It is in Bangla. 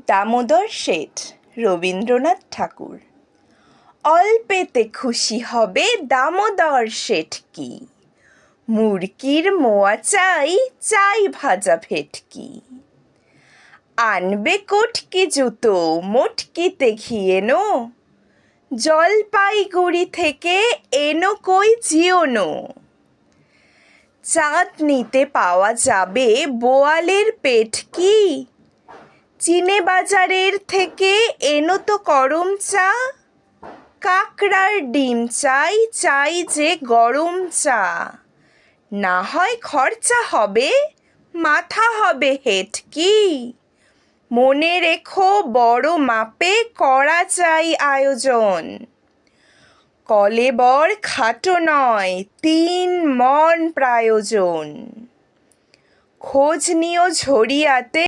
দামোদর শেঠ রবীন্দ্রনাথ ঠাকুর। অল্পেতে খুশি হবে দামোদর শেঠ কি, মুরকির মোয়া চাই, চাই ভাজা ভেটকি। আনবে কটকি জুতো, মটকিতে ঘি এনো, জলপাইগুড়ি থেকে এনো কই জিওনো। চাঁদনিতে পাওয়া যাবে বোয়ালের পেটকি, চিনে বাজারের থেকে এনো তো করম চা। কাকড়ার ডিম চাই, চাই যে গরম চা। না হয় খরচা হবে, মাথা হবে হেঁটকি। মনে রেখো বড় মাপে করা চাই আয়োজন। কলেবর খাটো নয়, 3 মণ প্রয়োজন। খোঁজ নিও ঝরিয়াতে